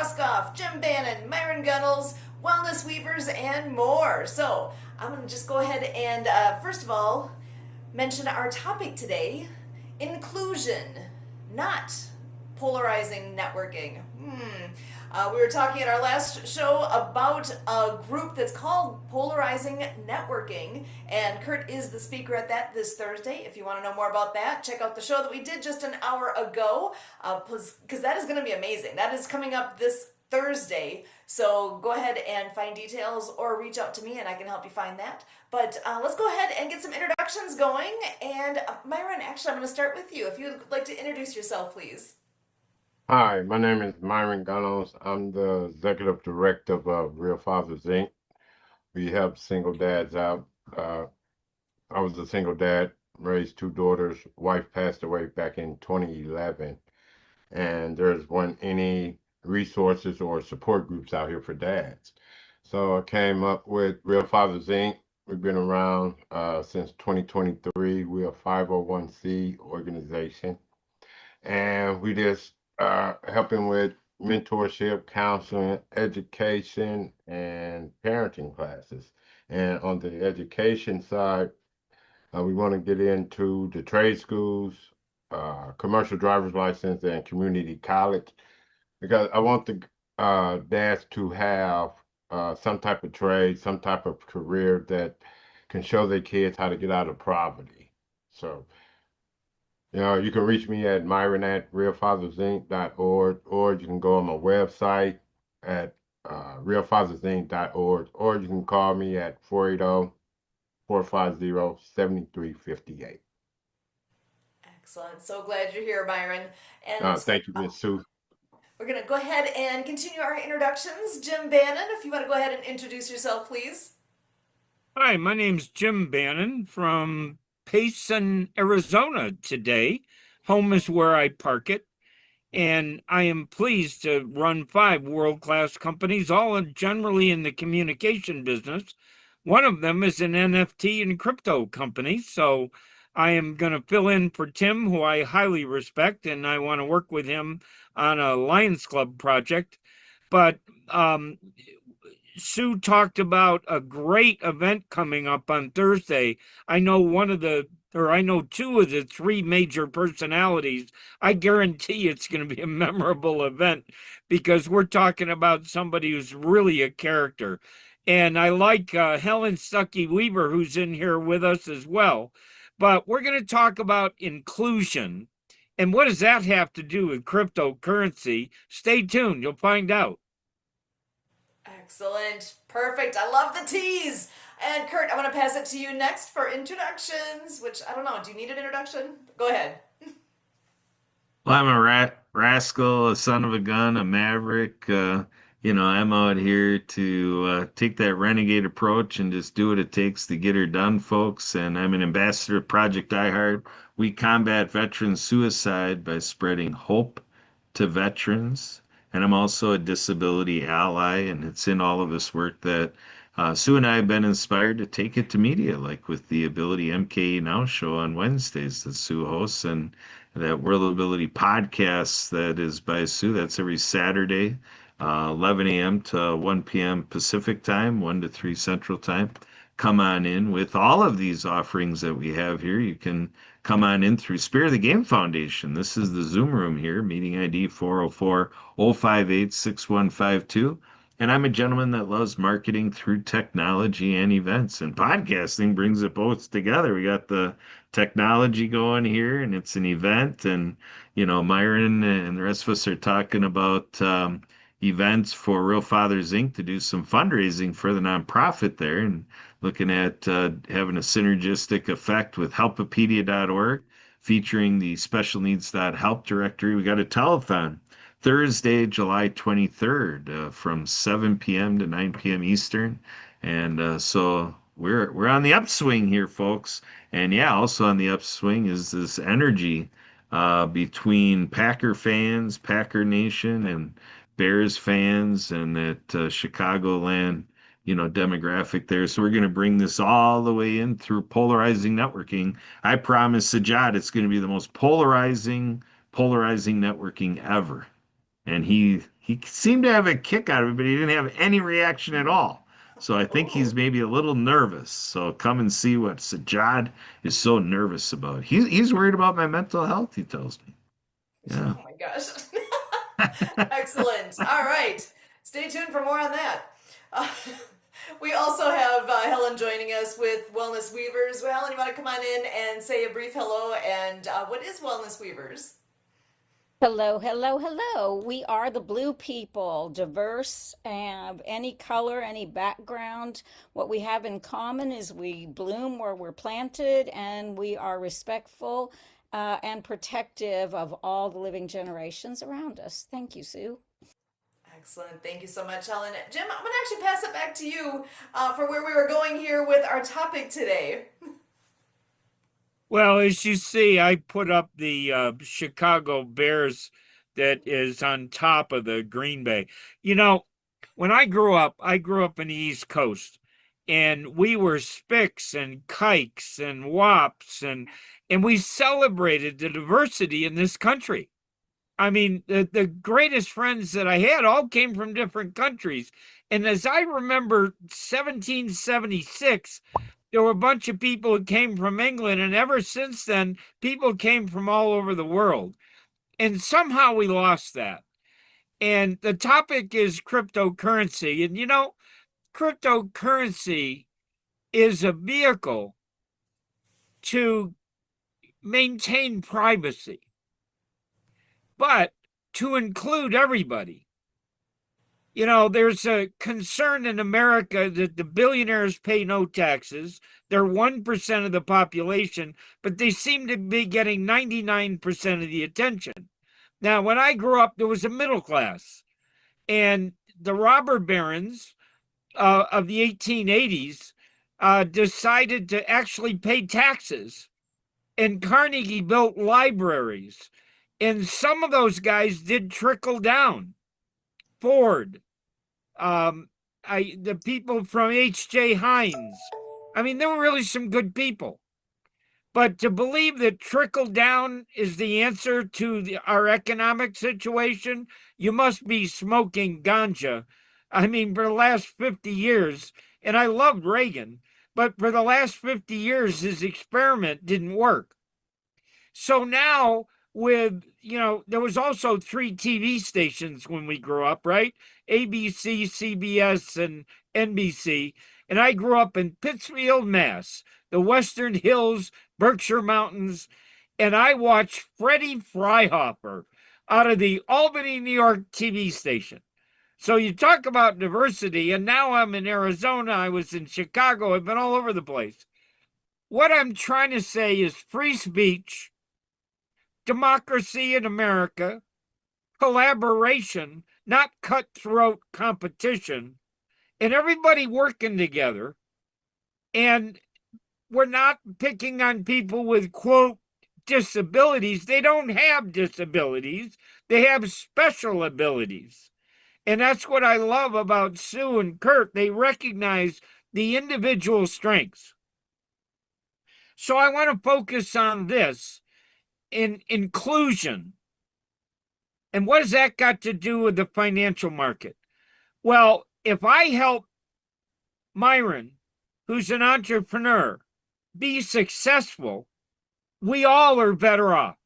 Roskopf, Jim Bannon, Miran, Gunnells, Wellness Weavers, and more. So I'm going to just go ahead and, first of all, mention our topic today: inclusion, not polarizing networking. We were talking at our last show about a group that's called Polarizing Networking, and Kurt is the speaker at that this Thursday. If you want to know more about that, check out the show that we did just an hour ago, because that is going to be amazing. That is coming up this Thursday, so go ahead and find details or reach out to me and I can help you find that. But let's go ahead and get some introductions going. And Myron, actually, I'm going to start with you. If you'd like to introduce yourself, please. Hi, my name is Miran Gunnells. I'm the executive director of Real Fathers Inc. We help single dads out. I was a single dad, raised two daughters. Wife passed away back in 2011, and there's one any resources or support groups out here for dads. So I came up with Real Fathers Inc. We've been around since 2023. We're a 501c organization, and we just helping with mentorship, counseling, education, and parenting classes. And on the education side, we want to get into the trade schools, commercial driver's license, and community college because I want the dads to have some type of trade, some type of career that can show their kids how to get out of poverty. So you can reach me at Myron at realfathersinc.org, or you can go on my website at realfathersinc.org, or you can call me at 480-450-7358. Excellent. So glad you're here, Myron. And Thank you, Miss Sue. we're going to go ahead and continue our introductions. Jim Bannon, if you want to go ahead and introduce yourself, please. Hi, my name's Jim Bannon from Payson, Arizona today. Home is where I park it. And I am pleased to run 5 world-class companies, all generally in the communication business. One of them is an NFT and crypto company. So I am going to fill in for Tim, who I highly respect, and I want to work with him on a Lions Club project. But Sue talked about a great event coming up on Thursday. I know two of the 3 major personalities. I guarantee it's going to be a memorable event because we're talking about somebody who's really a character. And I like Helen Stucky Weaver, who's in here with us as well. But we're going to talk about inclusion. And what does that have to do with cryptocurrency? Stay tuned. You'll find out. Excellent. Perfect. I love the tease. And Kurt, I'm going to pass it to you next for introductions, which I don't know. Do you need an introduction? Go ahead. Well, I'm a rascal, a son of a gun, a maverick. I'm out here to take that renegade approach and just do what it takes to get her done, folks. And I'm an ambassador of Project iHeart. We combat veteran suicide by spreading hope to veterans. And I'm also a disability ally, and it's in all of this work that Sue and I have been inspired to take it to media, like with the Ability MKE Now show on Wednesdays that Sue hosts, and that World Ability podcast that is by Sue. That's every Saturday, 11 a.m. to 1 p.m. Pacific time, 1 to 3 Central time. Come on in with all of these offerings that we have here. You can come on in through Spirit of the Game Foundation. This is the Zoom room here, meeting ID 404-058-6152. And I'm a gentleman that loves marketing through technology and events. And podcasting brings it both together. We got the technology going here, and it's an event. And, Myron and the rest of us are talking about events for Real Fathers Inc. to do some fundraising for the nonprofit there, and looking at having a synergistic effect with helpopedia.org, featuring the special needs.help directory. We got a telethon Thursday, July 23rd, from 7 p.m. to 9 p.m. Eastern. And so we're on the upswing here, folks. And yeah, also on the upswing is this energy between Packer fans, Packer Nation, and Bears fans, and that Chicagoland, demographic there. So we're going to bring this all the way in through polarizing networking. I promise Sajad it's going to be the most polarizing networking ever. And he he seemed to have a kick out of it, but he didn't have any reaction at all. So I think he's Oh. maybe a little nervous. So come and see what Sajad is so nervous about. He's worried about my mental health, he tells me. Yeah. Oh my gosh. Excellent. All right. Stay tuned for more on that. Uh, we also have Helen joining us with Wellness Weavers. Well, Helen, you want to come on in and say a brief hello? And what is Wellness Weavers? Hello, hello, hello. We are the Blue People, diverse, any color, any background. What we have in common is we bloom where we're planted, and we are respectful and protective of all the living generations around us. Thank you, Sue. Excellent. Thank you so much, Helen. Jim, I'm going to actually pass it back to you for where we were going here with our topic today. Well, as you see, I put up the Chicago Bears that is on top of the Green Bay. You know, when I grew up in the East Coast, and we were Spicks and Kikes and Wops, and we celebrated the diversity in this country. I mean, the greatest friends that I had all came from different countries. And as I remember 1776, there were a bunch of people who came from England, and ever since then, people came from all over the world. And somehow we lost that. And the topic is cryptocurrency. And you know, cryptocurrency is a vehicle to maintain privacy, but to include everybody. You know, there's a concern in America that the billionaires pay no taxes. They're 1% of the population, but they seem to be getting 99% of the attention. Now, when I grew up, there was a middle class, and the robber barons of the 1880s decided to actually pay taxes, and Carnegie built libraries, and some of those guys did trickle down. Ford, the people from H.J. Heinz. I mean, there were really some good people. But to believe that trickle down is the answer to our economic situation, you must be smoking ganja. I mean, for the last 50 years, and I loved Reagan, but for the last 50 years, his experiment didn't work. So now with, you know, there was also 3 TV stations when we grew up, right? ABC, CBS, and NBC. And I grew up in Pittsfield, Mass., the Western Hills, Berkshire Mountains, and I watched Freddie Freihofer out of the Albany, New York TV station. So you talk about diversity, and now I'm in Arizona, I was in Chicago, I've been all over the place. What I'm trying to say is free speech, democracy in America, collaboration, not cutthroat competition, and everybody working together. And we're not picking on people with, quote, disabilities. They don't have disabilities. They have special abilities. And that's what I love about Sue and Kurt. They recognize the individual strengths. So I want to focus on this in inclusion. And what has that got to do with the financial market? Well, if I help Miran, who's an entrepreneur, be successful, we all are better off.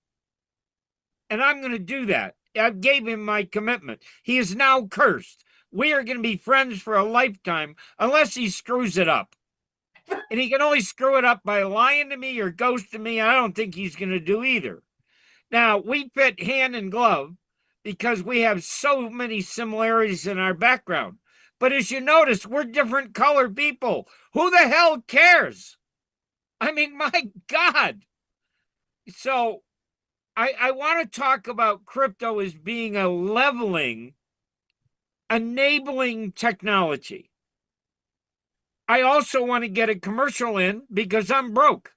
And I'm going to do that. I gave him my commitment. He is now cursed. We are going to be friends for a lifetime unless he screws it up. And he can only screw it up by lying to me or ghosting me. I don't think he's going to do either. Now, we fit hand in glove because we have so many similarities in our background. But as you notice, we're different color people. Who the hell cares? I mean, my God. So I want to talk about crypto as being a leveling, enabling technology. I also want to get a commercial in because I'm broke.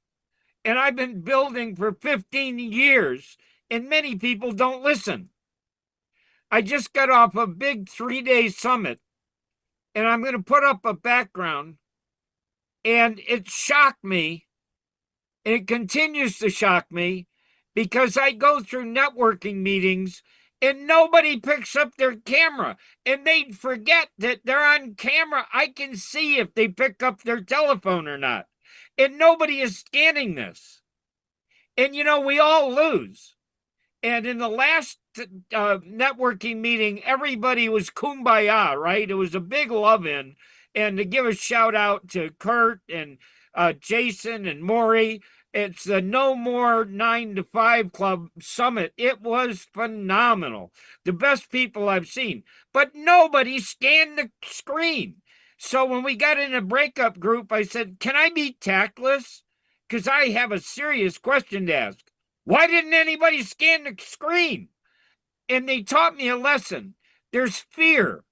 And I've been building for 15 years, and many people don't listen. I just got off a big 3-day summit, and I'm going to put up a background, and it shocked me, and it continues to shock me, because I go through networking meetings, and nobody picks up their camera, and they'd forget that they're on camera. I can see if they pick up their telephone or not, and nobody is scanning this. And we all lose. And in the last networking meeting, everybody was kumbaya, right? It was a big love-in. And to give a shout out to Kurt and Jason and Maury, it's the No More 9 to 5 Club Summit. It was phenomenal. The best people I've seen. But nobody scanned the screen. So when we got in a breakup group, I said, can I be tactless? Because I have a serious question to ask. Why didn't anybody scan the screen? And they taught me a lesson. There's fear.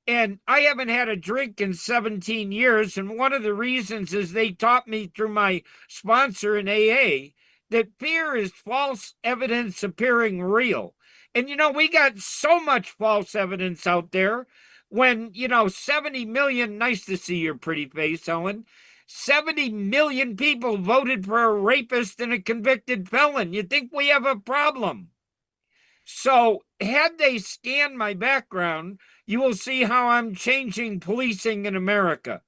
And I haven't had a drink in 17 years. And one of the reasons is they taught me through my sponsor in AA that fear is false evidence appearing real. And, we got so much false evidence out there when, 70 million, nice to see your pretty face, Helen. 70 million people voted for a rapist and a convicted felon. You think we have a problem? So had they scanned my background, you will see how I'm changing policing in America.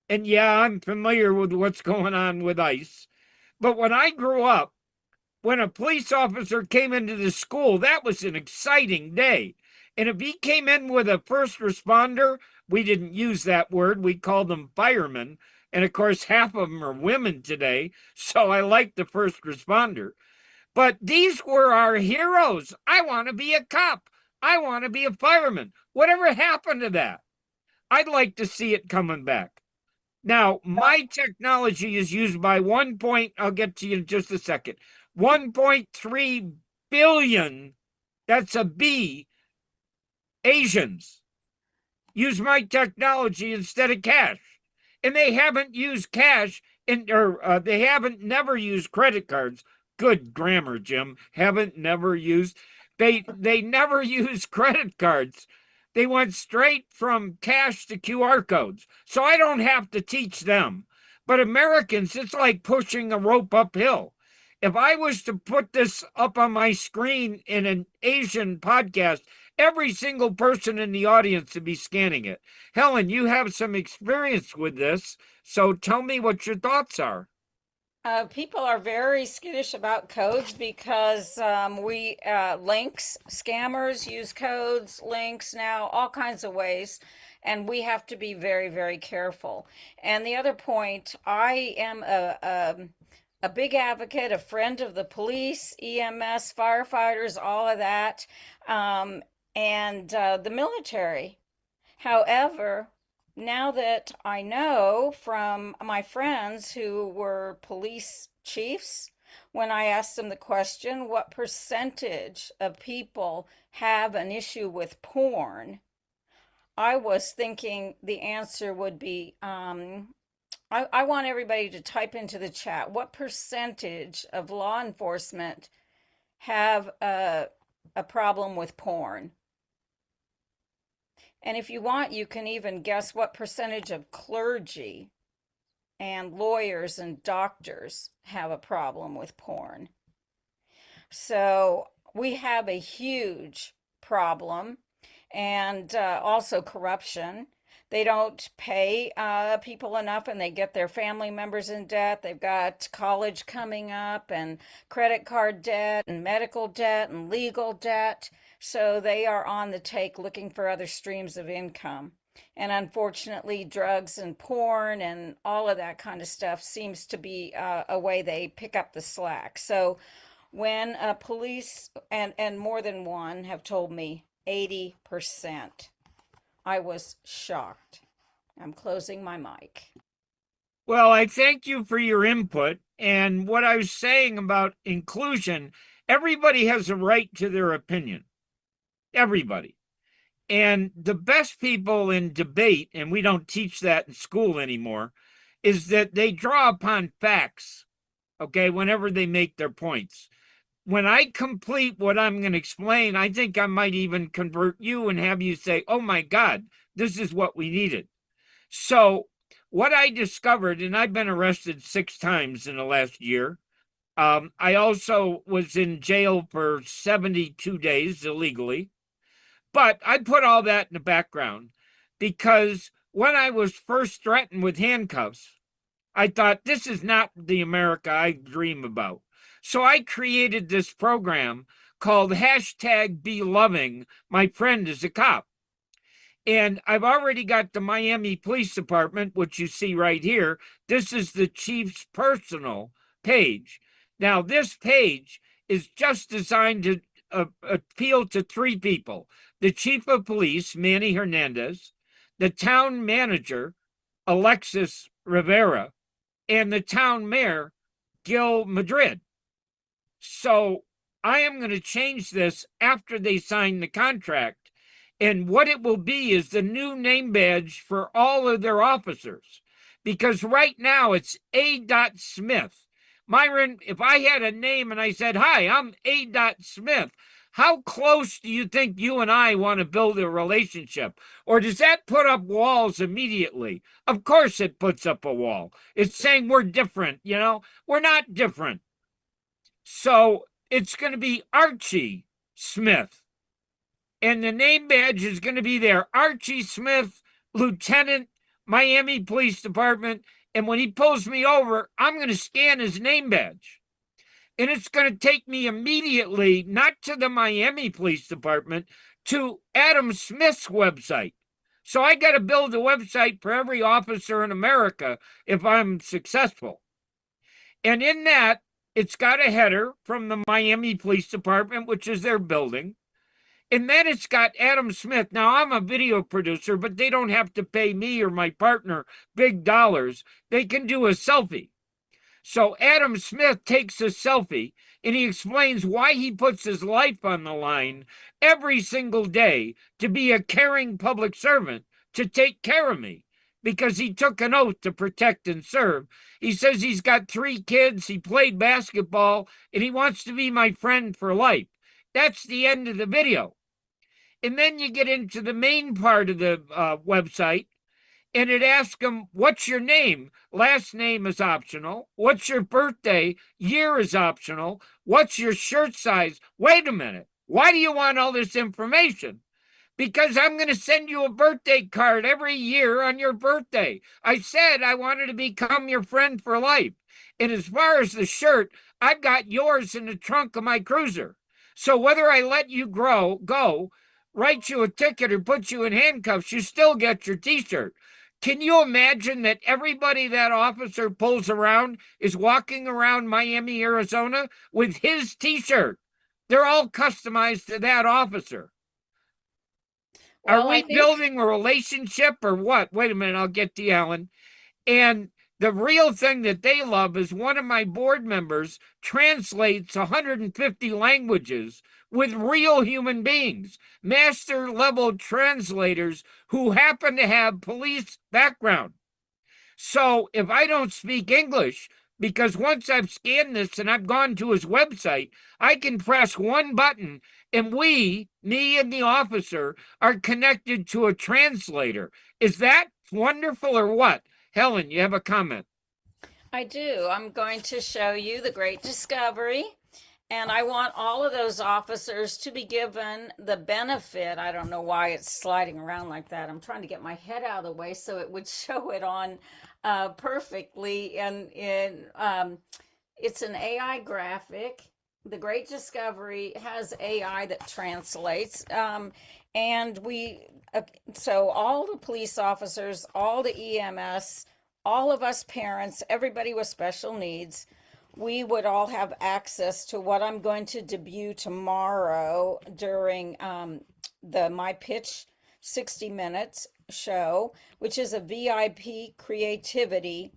And yeah, I'm familiar with what's going on with ICE. But when I grew up, when a police officer came into the school, that was an exciting day. And if he came in with a first responder, we didn't use that word. We called them firemen. And of course, half of them are women today. So I like the first responder. But these were our heroes. I want to be a cop. I want to be a fireman. Whatever happened to that? I'd like to see it coming back. Now, my technology is used by I'll get to you in just a second, 1.3 billion, that's a B, Asians use my technology instead of cash. And they haven't used cash, they haven't never used credit cards. Good grammar, Jim. Never used. They never used credit cards. They went straight from cash to QR codes. So I don't have to teach them. But Americans, it's like pushing a rope uphill. If I was to put this up on my screen in an Asian podcast, every single person in the audience would be scanning it. Helen, you have some experience with this, so tell me what your thoughts are. People are very skittish about codes because links, scammers use codes, links now, all kinds of ways. And we have to be very, very careful. And the other point, I am a big advocate, a friend of the police, EMS, firefighters, all of that, and the military. However, now that I know from my friends who were police chiefs, when I asked them the question, what percentage of people have an issue with porn? I was thinking the answer would be, I want everybody to type into the chat, what percentage of law enforcement have a problem with porn? And if you want, you can even guess what percentage of clergy and lawyers and doctors have a problem with porn. So we have a huge problem, and also corruption. They don't pay people enough, and they get their family members in debt. They've got college coming up, and credit card debt, and medical debt, and legal debt. So they are on the take looking for other streams of income. And unfortunately, drugs and porn and all of that kind of stuff seems to be a way they pick up the slack. So when police, and more than one have told me 80%, I was shocked. I'm closing my mic. Well, I thank you for your input. And what I was saying about inclusion, everybody has a right to their opinion. Everybody. And the best people in debate, and we don't teach that in school anymore, is that they draw upon facts, okay, whenever they make their points. When I complete what I'm going to explain, I think I might even convert you and have you say, oh my God, this is what we needed. So what I discovered, and I've been arrested 6 times in the last year, I also was in jail for 72 days illegally. But I put all that in the background because when I was first threatened with handcuffs, I thought this is not the America I dream about. So I created this program called hashtag Be Loving. My friend is a cop. And I've already got the Miami Police Department, which you see right here. This is the chief's personal page. Now, this page is just designed to appeal to three people: the chief of police, Manny Hernandez, the town manager, Alexis Rivera, and the town mayor, Gil Madrid. So I am going to change this after they sign the contract. And what it will be is the new name badge for all of their officers. Because right now it's A. Smith. Miran, if I had a name and I said, "Hi, I'm A. Smith," how close do you think you and I want to build a relationship? Or does that put up walls immediately? Of course it puts up a wall. It's saying we're different, We're not different. So it's going to be Archie Smith. And the name badge is going to be there: Archie Smith, Lieutenant, Miami Police Department. And when he pulls me over, I'm going to scan his name badge. And it's going to take me immediately, not to the Miami Police Department, to Adam Smith's website. So I got to build a website for every officer in America if I'm successful. And in that, it's got a header from the Miami Police Department, which is their building. And then it's got Adam Smith. Now, I'm a video producer, but they don't have to pay me or my partner big dollars. They can do a selfie. So Adam Smith takes a selfie and he explains why he puts his life on the line every single day to be a caring public servant, to take care of me, because he took an oath to protect and serve. He says he's got 3 kids, he played basketball, and he wants to be my friend for life. That's the end of the video. And then you get into the main part of the website, and it asks them, "What's your name?" Last name is optional. "What's your birthday?" Year is optional. "What's your shirt size?" Wait a minute. Why do you want all this information? Because I'm going to send you a birthday card every year on your birthday. I said I wanted to become your friend for life. And as far as the shirt, I've got yours in the trunk of my cruiser. So whether I let you go, write you a ticket, or put you in handcuffs, you still get your t-shirt. Can you imagine that everybody that officer pulls around is walking around Miami, Arizona with his t-shirt? They're all customized to that officer. Are we building a relationship or what? Wait a minute, I'll get to Helen. And the real thing that they love is one of my board members translates 150 languages with real human beings, master level translators who happen to have police background. So if I don't speak English, because once I've scanned this and I've gone to his website, I can press one button and me and the officer, are connected to a translator. Is that wonderful or what? Helen, you have a comment. I do. I'm going to show you the great discovery. And I want all of those officers to be given the benefit. I don't know why it's sliding around like that. I'm trying to get my head out of the way so it would show it on perfectly. And it's an AI graphic. The Great Discovery has AI that translates. And so all the police officers, all the EMS, all of us parents, everybody with special needs, we would all have access to what I'm going to debut tomorrow during the My Pitch 60 Minutes show, which is a VIP creativity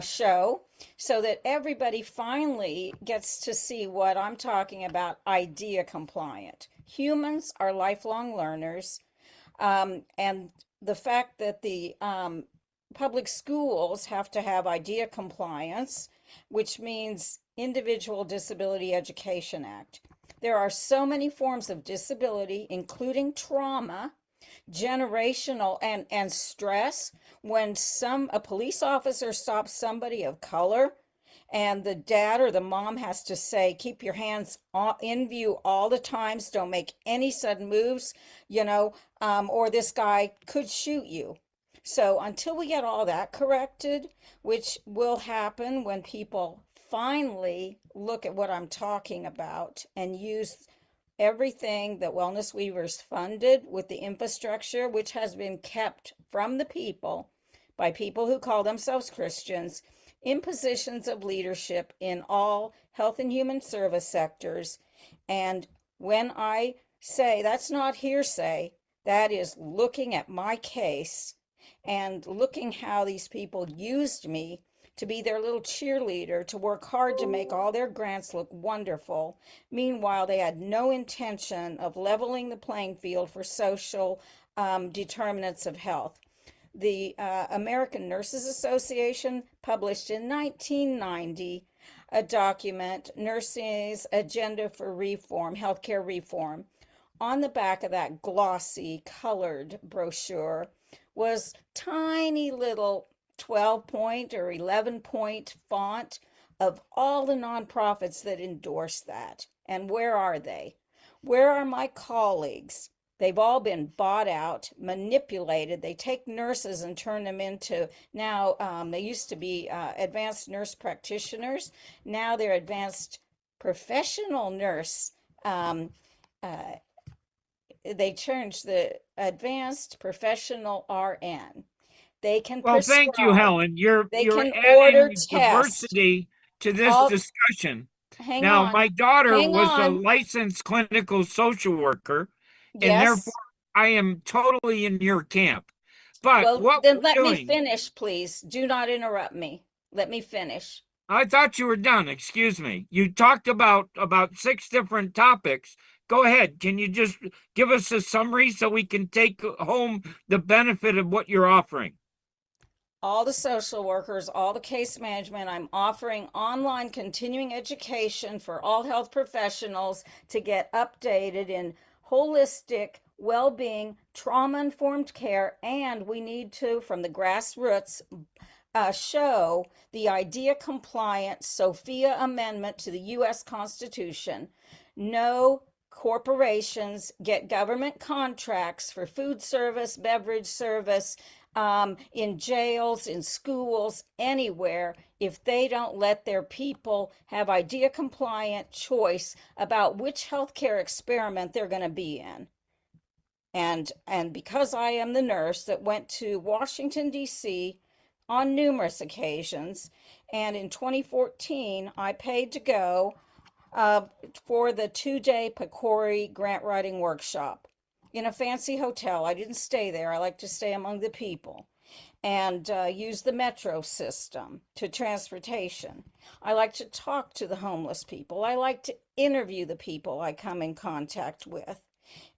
show, so that everybody finally gets to see what I'm talking about: idea compliant. Humans are lifelong learners, and the fact that the public schools have to have idea compliance, which means Individual Disability Education Act. There are so many forms of disability, including trauma, generational, and stress. When a police officer stops somebody of color And the dad or the mom has to say, keep your hands in view all the times. Don't make any sudden moves, or this guy could shoot you. So until we get all that corrected, which will happen when people finally look at what I'm talking about and use everything that Wellness Weavers funded with the infrastructure, which has been kept from the people by people who call themselves Christians in positions of leadership in all health and human service sectors. And when I say that's not hearsay, that is looking at my case and looking how these people used me to be their little cheerleader, to work hard to make all their grants look wonderful. Meanwhile, they had no intention of leveling the playing field for social determinants of health. The American Nurses Association published in 1990 a document, Nursing's Agenda for Reform, Healthcare Reform. On the back of that glossy, colored brochure was tiny little 12-point or 11-point font of all the nonprofits that endorse that. And where are they? Where are my colleagues? They've all been bought out, manipulated. They take nurses and turn them into, now they used to be advanced nurse practitioners. Now they're advanced professional nurse. They changed the advanced professional RN. They can Well, prescribe. thank you, Helen. You're can adding order tests. diversity to this discussion. Hang Now, on. my daughter Hang was a on. licensed clinical social worker, and Yes. therefore I am totally in your camp. But Well, what then we're let me doing, finish, please. Do not interrupt me. Let me finish. I thought you were done. Excuse me. You talked about 6 different topics. Go ahead. Can you just give us a summary so we can take home the benefit of what you're offering? All the social workers, all the case management, I'm offering online continuing education for all health professionals to get updated in holistic well-being, trauma-informed care, and we need to, from the grassroots, show the IDEA compliant Sophia Amendment to the U.S. Constitution. No corporations get government contracts for food service, beverage service, in jails, in schools, anywhere, if they don't let their people have IDEA compliant choice about which healthcare experiment they're going to be in. And because I am the nurse that went to Washington, D.C. on numerous occasions, and in 2014, I paid to go for the 2-day PCORI grant writing workshop in a fancy hotel. I didn't stay there. I like to stay among the people and use the metro system to transportation. I like to talk to the homeless people. I like to interview the people I come in contact with.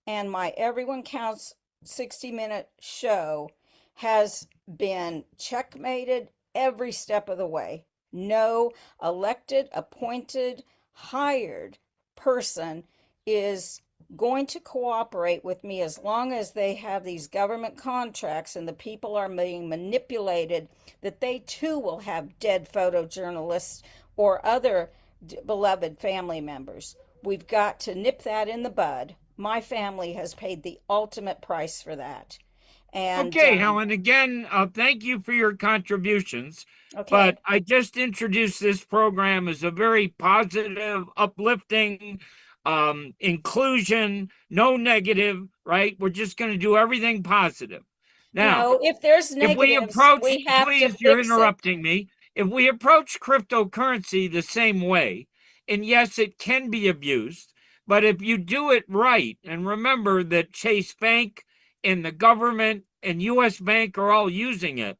And my Everyone Counts 60-minute show has been checkmated every step of the way. No elected, appointed, hired person is going to cooperate with me as long as they have these government contracts and the people are being manipulated, that they too will have dead photojournalists or other beloved family members. We've got to nip that in the bud. My family has paid the ultimate price for that. And okay, Helen, again, thank you for your contributions. Okay. But I just introduced this program as a very positive, uplifting, inclusion, no negative, right? We're just going to do everything positive. Now, no, if there's negatives, if we approach, we have please, to you're fix interrupting me. If we approach cryptocurrency the same way, and yes, it can be abused, but if you do it right, and remember that Chase Bank and the government and U.S. Bank are all using it,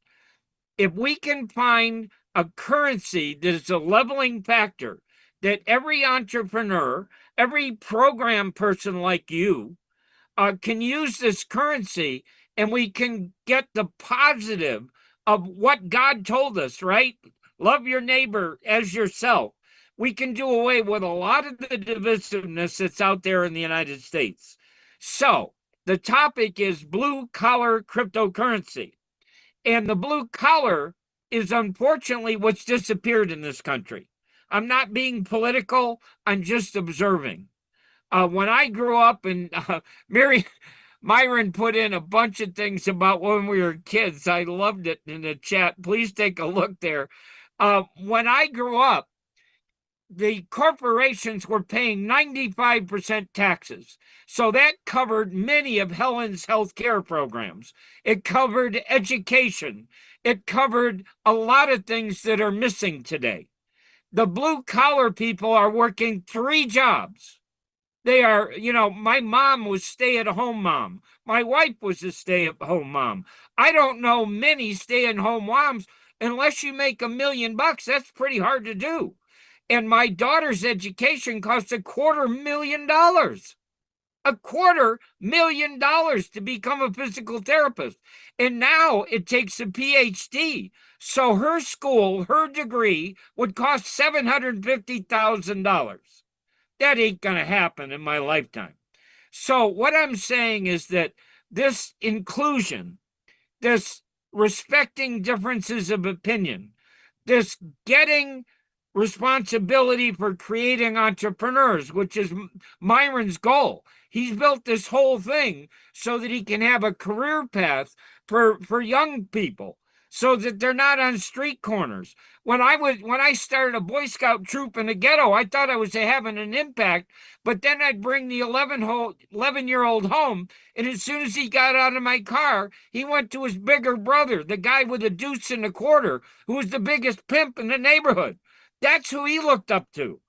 if we can find a currency that is a leveling factor, that every entrepreneur, every program person like you can use this currency, and we can get the positive of what God told us, right? Love your neighbor as yourself. We can do away with a lot of the divisiveness that's out there in the United States. So the topic is blue collar cryptocurrency. And the blue collar is unfortunately what's disappeared in this country. I'm not being political, I'm just observing. When I grew up, and Miran put in a bunch of things about when we were kids. I loved it in the chat. Please take a look there. When I grew up, the corporations were paying 95% taxes. So that covered many of Helen's health care programs. It covered education. It covered a lot of things that are missing today. The blue collar people are working 3 jobs. They are, my mom was stay-at-home mom. My wife was a stay-at-home mom. I don't know many stay-at-home moms. Unless you make $1 million, that's pretty hard to do. And my daughter's education costs $250,000. $250,000 to become a physical therapist. And now it takes a PhD. So her school, her degree would cost $750,000. That ain't going to happen in my lifetime. So what I'm saying is that this inclusion, this respecting differences of opinion, this getting responsibility for creating entrepreneurs, which is Miran's goal. He's built this whole thing so that he can have a career path for young people, so that they're not on street corners. When I started a Boy Scout troop in the ghetto, I thought I was having an impact, but then I'd bring the 11-year-old home, and as soon as he got out of my car, he went to his bigger brother, the guy with a deuce and a quarter, who was the biggest pimp in the neighborhood. That's who he looked up to.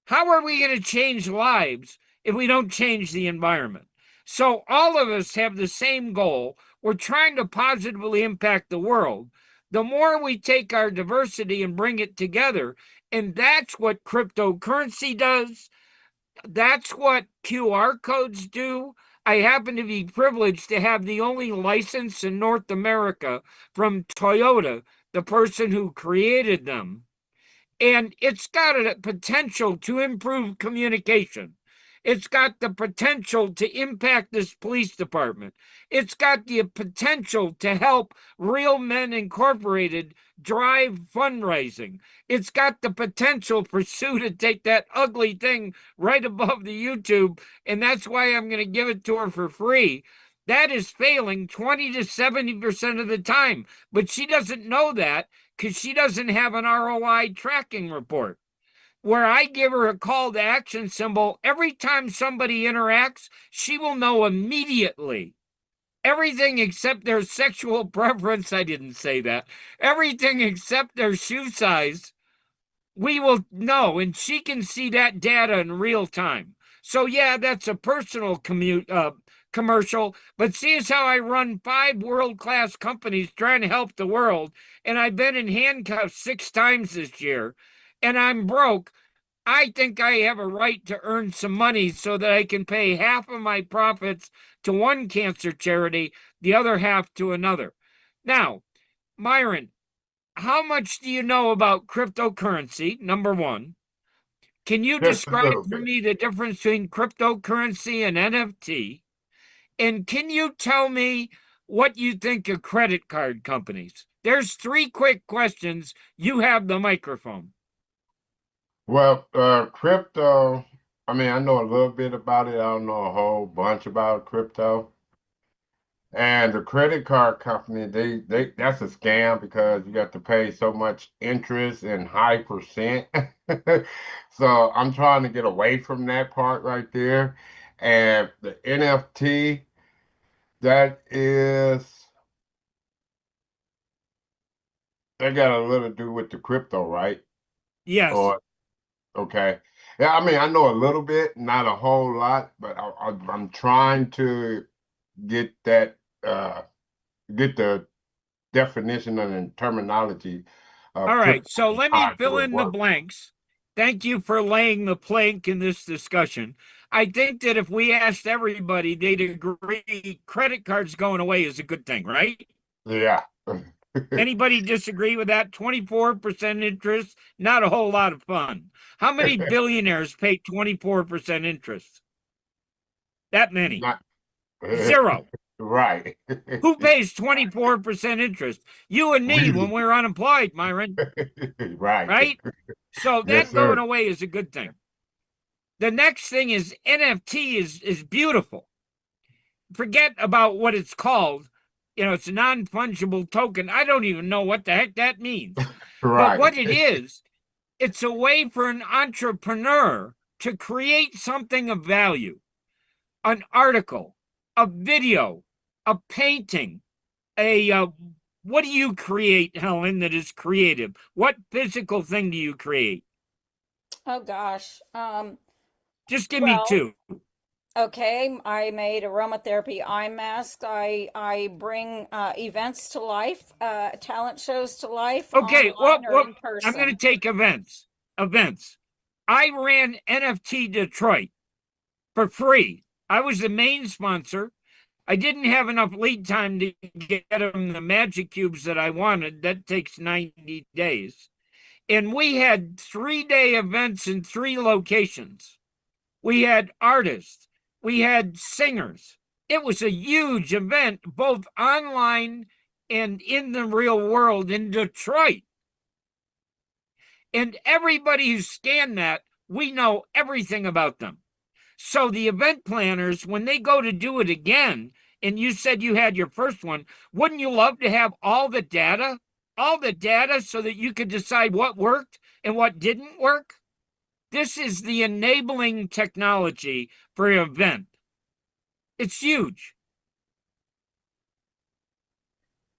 How are we going to change lives if we don't change the environment? So all of us have the same goal. We're trying to positively impact the world. The more we take our diversity and bring it together, and that's what cryptocurrency does. That's what QR codes do. I happen to be privileged to have the only license in North America from Toyota, the person who created them. And it's got a potential to improve communication. It's got the potential to impact this police department. It's got the potential to help Real Men Incorporated drive fundraising. It's got the potential for Sue to take that ugly thing right above the YouTube, and that's why I'm going to give it to her for free. That is failing 20 to 70% of the time, but she doesn't know that because she doesn't have an ROI tracking report. Where I give her a call to action symbol, every time somebody interacts, she will know immediately. Everything except their sexual preference, I didn't say that. Everything except their shoe size, we will know, and she can see that data in real time. So yeah, that's a personal commercial, but see as how I run 5 world-class companies trying to help the world, and I've been in handcuffs 6 times this year, and I'm broke. I think I have a right to earn some money so that I can pay half of my profits to one cancer charity, the other half to another. Now, Miran, how much do you know about cryptocurrency, number one? Can you describe for me the difference between cryptocurrency and NFT? And can you tell me what you think of credit card companies? There's 3 quick questions. You have the microphone. Well, crypto, I mean, I know a little bit about it. I don't know a whole bunch about crypto. And the credit card company, that's a scam because you got to pay so much interest and high percent. So I'm trying to get away from that part right there. And the NFT, that got a little to do with the crypto, right? Yes. Or okay. Yeah, I mean, I know a little bit, not a whole lot, but I'm trying to get that, get the definition and terminology. All right, so let me how fill it in the works. blanks. Thank you for laying the plank in this discussion. I think that if we asked everybody, they'd agree credit cards going away is a good thing, right? Yeah. Anybody disagree with that? 24% interest, not a whole lot of fun. How many billionaires pay 24% interest? That many. Not, 0. Right. Who pays 24% interest? You and me when we're unemployed, Myron, Right. right? So Yes, that going sir. away is a good thing. The next thing is NFT is beautiful. Forget about what it's called. It's a non-fungible token. I don't even know what the heck that means. But Right. what it is, it's a way for an entrepreneur to create something of value. An article, a video, a painting, what do you create, Helen, that is creative? What physical thing do you create? Oh gosh. Just give me Well, two. okay, I made aromatherapy eye mask. I bring events to life, talent shows to life, Okay, online or in I'm going to person. take events. Events. I ran NFT Detroit for free. I was the main sponsor. I didn't have enough lead time to get them the magic cubes that I wanted. That takes 90 days. And we had 3-day events in 3 locations. We had artists, we had singers. It was a huge event, both online and in the real world in Detroit. And everybody who scanned that, we know everything about them. So the event planners, when they go to do it again, and you said you had your first one, wouldn't you love to have all the data? All the data so that you could decide what worked and what didn't work? This is the enabling technology for an event. It's huge.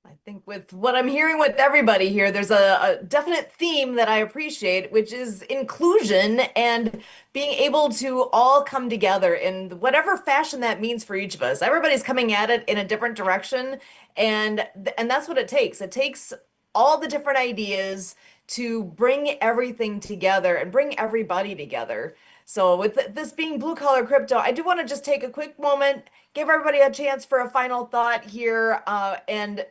I think with what I'm hearing with everybody here, there's a definite theme that I appreciate, which is inclusion and being able to all come together in whatever fashion that means for each of us. Everybody's coming at it in a different direction, and that's what it takes. It takes all the different ideas to bring everything together and bring everybody together. So with this being blue collar crypto, I do want to just take a quick moment, give everybody a chance for a final thought here, and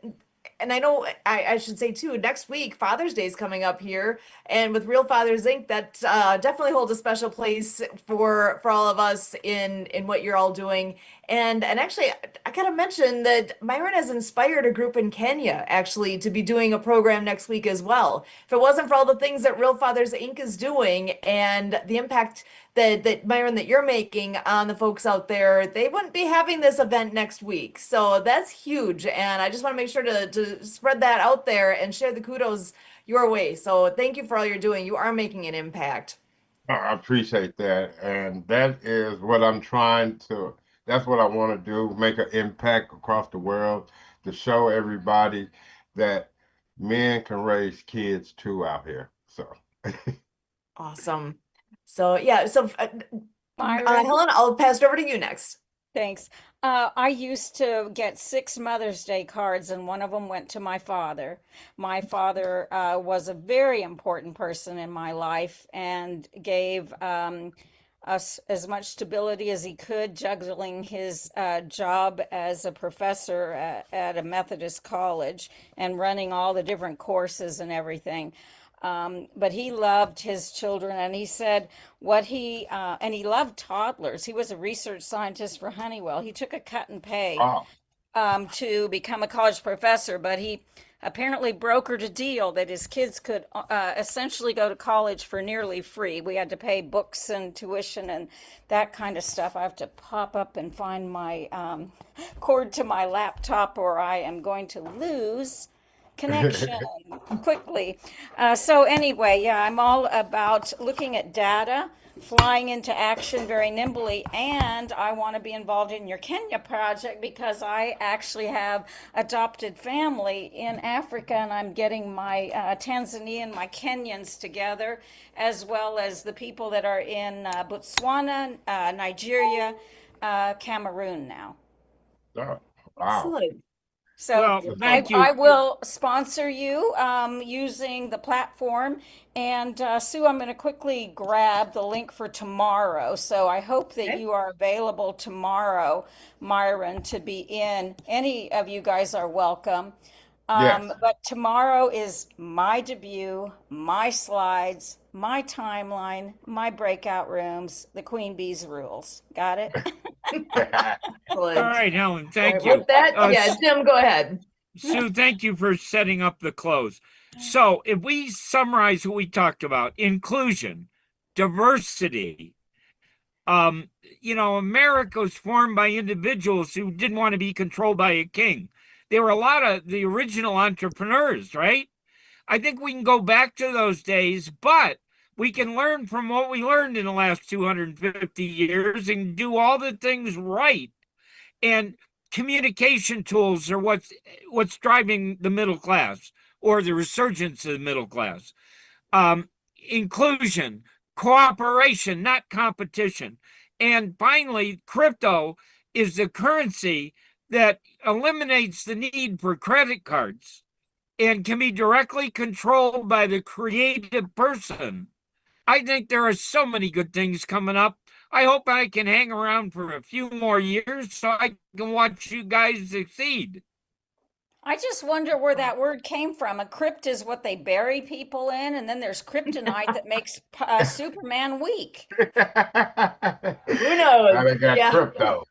I know I should say too, next week, Father's Day is coming up here. And with Real Fathers Inc., that definitely holds a special place for all of us in what you're all doing. And actually, I gotta mention that Myron has inspired a group in Kenya actually to be doing a program next week as well. If it wasn't for all the things that Real Fathers Inc. is doing and the impact that Myron, that you're making on the folks out there, they wouldn't be having this event next week. So that's huge. And I just want to make sure to spread that out there and share the kudos your way. So thank you for all you're doing. You are making an impact. I appreciate that. And that is what that's what I want to do, make an impact across the world to show everybody that men can raise kids too out here. So, Awesome. So yeah, so Myron, Helen, I'll pass it over to you next. thanks. I used to get 6 Mother's Day cards, and one of them went to my father. My father was a very important person in my life and gave us as much stability as he could, juggling his job as a professor at a Methodist college and running all the different courses and everything. But he loved his children, and he said and he loved toddlers. He was a research scientist for Honeywell. He took a cut and pay wow. to become a college professor, but he apparently brokered a deal that his kids could essentially go to college for nearly free. We had to pay books and tuition and that kind of stuff. I have to pop up and find my cord to my laptop, or I am going to lose connection quickly. So anyway, yeah, I'm all about looking at data, flying into action very nimbly, and I want to be involved in your Kenya project because I actually have adopted family in Africa, and I'm getting my Tanzanian, my Kenyans together, as well as the people that are in Botswana, Nigeria, Cameroon now. Oh, wow. Excellent. So Well, thank I you. will sponsor you using the platform. And Sue, I'm going to quickly grab the link for tomorrow. So I hope that Okay. you are available tomorrow, Myron, to be in. Any of you guys are welcome. Yes. But tomorrow is my debut, my slides, my timeline, my breakout rooms, the Queen Bee's rules. Got it? All right, Helen, thank With you. that, Uh, yeah, Jim, go ahead. Sue, thank you for setting up the close. So, if we summarize what we talked about, inclusion, diversity, America was formed by individuals who didn't want to be controlled by a king. There were a lot of the original entrepreneurs, right? I think we can go back to those days, but we can learn from what we learned in the last 250 years and do all the things right. And communication tools are what's driving the middle class or the resurgence of the middle class. Inclusion, cooperation, not competition. And finally, crypto is the currency that eliminates the need for credit cards and can be directly controlled by the creative person. I think there are so many good things coming up. I hope I can hang around for a few more years so I can watch you guys succeed. I just wonder where that word came from. A crypt is what they bury people in, and then there's kryptonite that makes Superman weak. Who knows? Now they got Yeah. crypto.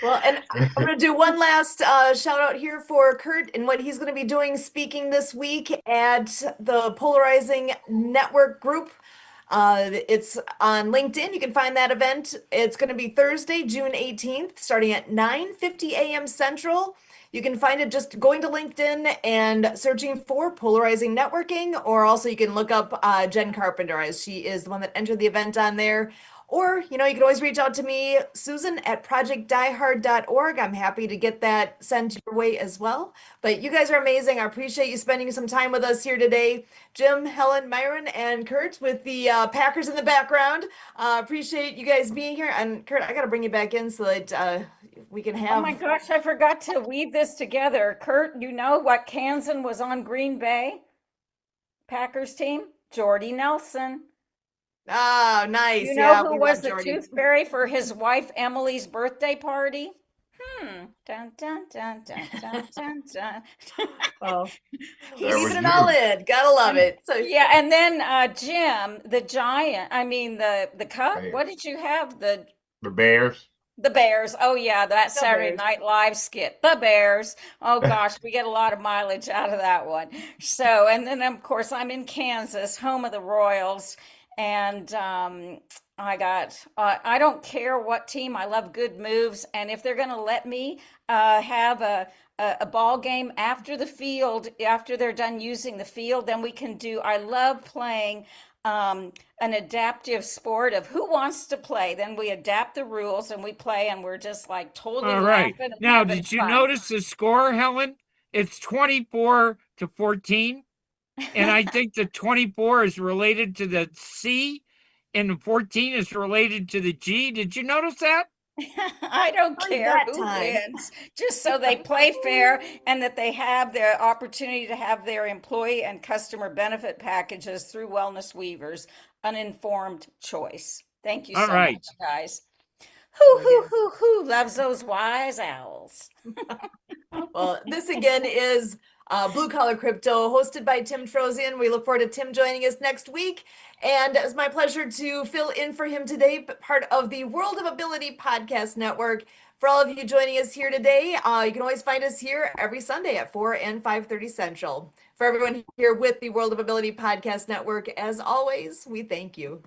Well, and I'm going to do one last shout out here for Kurt and what he's going to be doing speaking this week at the Polarizing Network group. It's on LinkedIn. You can find that event. It's going to be Thursday, June 18th, starting at 9:50 a.m. Central. You can find it just going to LinkedIn and searching for Polarizing Networking, or also you can look up Jen Carpenter, as she is the one that entered the event on there. Or, you can always reach out to me, Susan, at projectdiehard.org. I'm happy to get that sent your way as well. But you guys are amazing. I appreciate you spending some time with us here today. Jim, Helen, Miran, and Kurt with the Packers in the background. Appreciate you guys being here. And Kurt, I got to bring you back in so that we can have... Oh my gosh, I forgot to weave this together. Kurt, you know what Kansan was on Green Bay? Packers team? Jordy Nelson. Oh, nice. You know yeah, who we was love the Jordy. tooth fairy for his wife Emily's birthday party? Dun, dun, dun, dun, dun, dun, dun. Oh, That was keeping it all you. in. Gotta love it. So Yeah, and then Jim, the giant, the Cub, Bears. what did you have? The Bears. Bears. Oh yeah, that The Saturday Bears. Night Live skit. The Bears. Oh gosh, we get a lot of mileage out of that one. So, and then of course I'm in Kansas, home of the Royals, and I don't care what team. I love good moves, and if they're going to let me have a ball game after the field, after they're done using the field, then we can do. I love playing an adaptive sport of who wants to play. Then we adapt the rules and we play, and we're just like totally All right. laughing and Now, having did you fun. notice the score, Helen? It's 24-14. And I think the 24 is related to the C and the 14 is related to the G. Did you notice that? I don't How's care that who time? wins, just so they play fair and that they have their opportunity to have their employee and customer benefit packages through Wellness Weavers. Uninformed choice. Thank you All so right. much, guys. Who loves those wise owls? Well, this again is Blue Collar Crypto, hosted by Tim Torosian. We look forward to Tim joining us next week. And it's my pleasure to fill in for him today, part of the World of Ability Podcast Network. For all of you joining us here today, you can always find us here every Sunday at 4 and 5:30 Central. For everyone here with the World of Ability Podcast Network, as always, we thank you.